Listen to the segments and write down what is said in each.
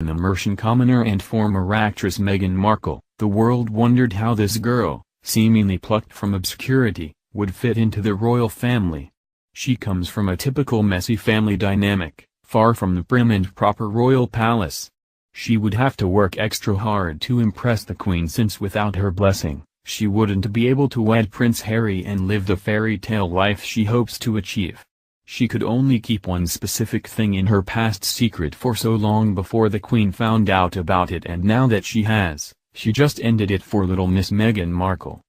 an immersion commoner and former actress Meghan Markle. The world wondered how this girl, seemingly plucked from obscurity, would fit into the royal family. She comes from a typical messy family dynamic, far from the prim and proper royal palace. She would have to work extra hard to impress the Queen, since without her blessing, she wouldn't be able to wed Prince Harry and live the fairy tale life she hopes to achieve. She could only keep one specific thing in her past secret for so long before the Queen found out about it, and now that she has, she just ended it for little Miss Meghan Markle.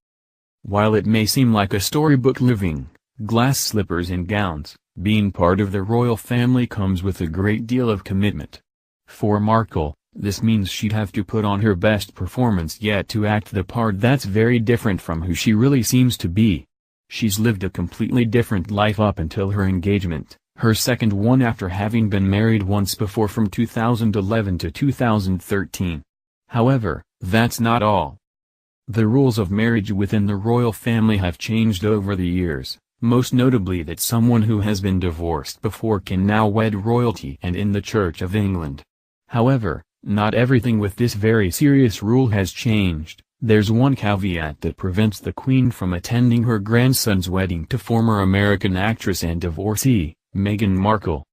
While it may seem like a storybook living, glass slippers and gowns, being part of the royal family comes with a great deal of commitment. For Markle, this means she'd have to put on her best performance yet to act the part that's very different from who she really seems to be. She's lived a completely different life up until her engagement, her second one after having been married once before from 2011 to 2013. However, that's not all. The rules of marriage within the royal family have changed over the years, most notably that someone who has been divorced before can now wed royalty and in the Church of England. However, not everything with this very serious rule has changed. There's one caveat that prevents the Queen from attending her grandson's wedding to former American actress and divorcee, Meghan Markle.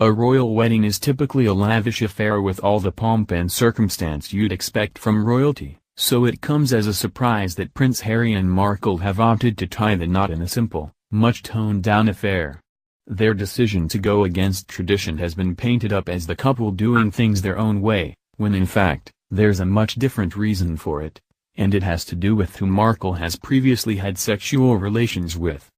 A royal wedding is typically a lavish affair with all the pomp and circumstance you'd expect from royalty, so it comes as a surprise that Prince Harry and Markle have opted to tie the knot in a simple, much toned-down affair. Their decision to go against tradition has been painted up as the couple doing things their own way, when in fact, there's a much different reason for it. And it has to do with who Markle has previously had sexual relations with.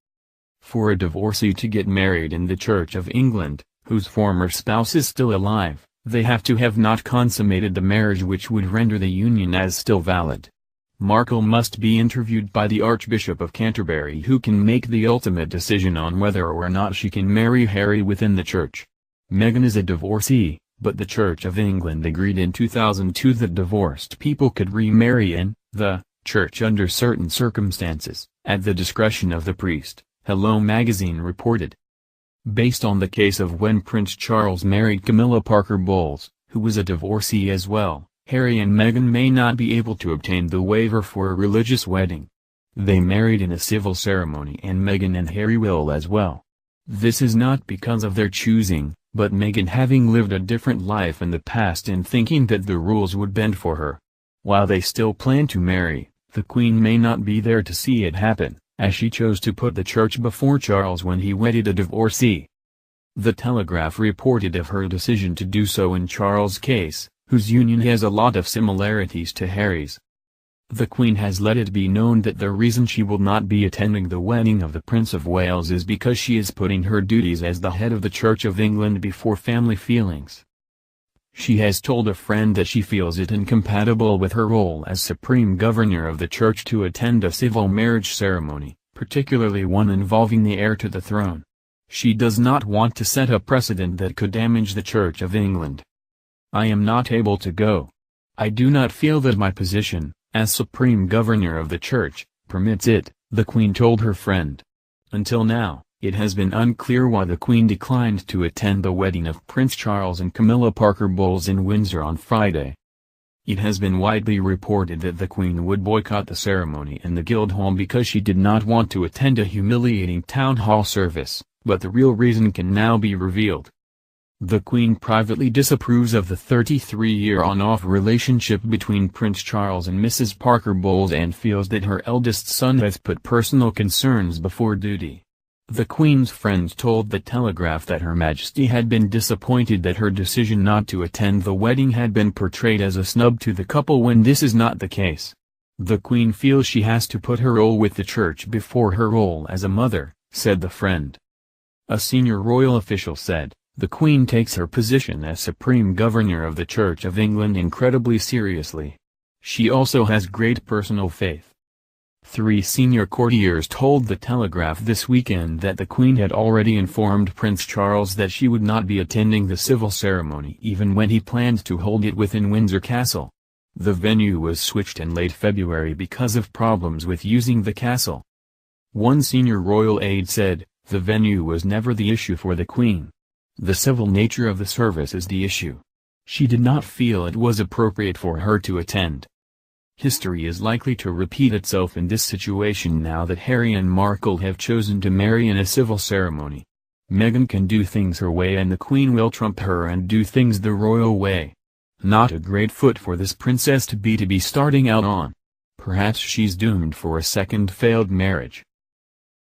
For a divorcee to get married in the Church of England, whose former spouse is still alive, they have to have not consummated the marriage, which would render the union as still valid. Markle must be interviewed by the Archbishop of Canterbury, who can make the ultimate decision on whether or not she can marry Harry within the church. Meghan is a divorcee, but the Church of England agreed in 2002 that divorced people could remarry in the church under certain circumstances, at the discretion of the priest, Hello magazine reported. Based on the case of when Prince Charles married Camilla Parker Bowles, who was a divorcee as well, Harry and Meghan may not be able to obtain the waiver for a religious wedding. They married in a civil ceremony, and Meghan and Harry will as well. This is not because of their choosing, but Meghan having lived a different life in the past and thinking that the rules would bend for her. While they still plan to marry, the Queen may not be there to see it happen, as she chose to put the church before Charles when he wedded a divorcee. The Telegraph reported of her decision to do so in Charles' case, whose union has a lot of similarities to Harry's. The Queen has let it be known that the reason she will not be attending the wedding of the Prince of Wales is because she is putting her duties as the head of the Church of England before family feelings. She has told a friend that she feels it incompatible with her role as Supreme Governor of the Church to attend a civil marriage ceremony, particularly one involving the heir to the throne. She does not want to set a precedent that could damage the Church of England. I am not able to go. I do not feel that my position, as Supreme Governor of the Church, permits it, the Queen told her friend. Until now, it has been unclear why the Queen declined to attend the wedding of Prince Charles and Camilla Parker Bowles in Windsor on Friday. It has been widely reported that the Queen would boycott the ceremony in the Guildhall because she did not want to attend a humiliating town hall service, but the real reason can now be revealed. The Queen privately disapproves of the 33-year on-off relationship between Prince Charles and Mrs. Parker Bowles and feels that her eldest son has put personal concerns before duty. The Queen's friend told The Telegraph that Her Majesty had been disappointed that her decision not to attend the wedding had been portrayed as a snub to the couple when this is not the case. The Queen feels she has to put her role with the Church before her role as a mother, said the friend. A senior royal official said, "The Queen takes her position as Supreme Governor of the Church of England incredibly seriously. She also has great personal faith." 3 senior courtiers told The Telegraph this weekend that the Queen had already informed Prince Charles that she would not be attending the civil ceremony even when he planned to hold it within Windsor Castle. The venue was switched in late February because of problems with using the castle. One senior royal aide said, "The venue was never the issue for the Queen. The civil nature of the service is the issue. She did not feel it was appropriate for her to attend. History is likely to repeat itself in this situation now that Harry and Markle have chosen to marry in a civil ceremony. Meghan can do things her way and the Queen will trump her and do things the royal way. Not a great foot for this princess to be starting out on. Perhaps she's doomed for a second failed marriage.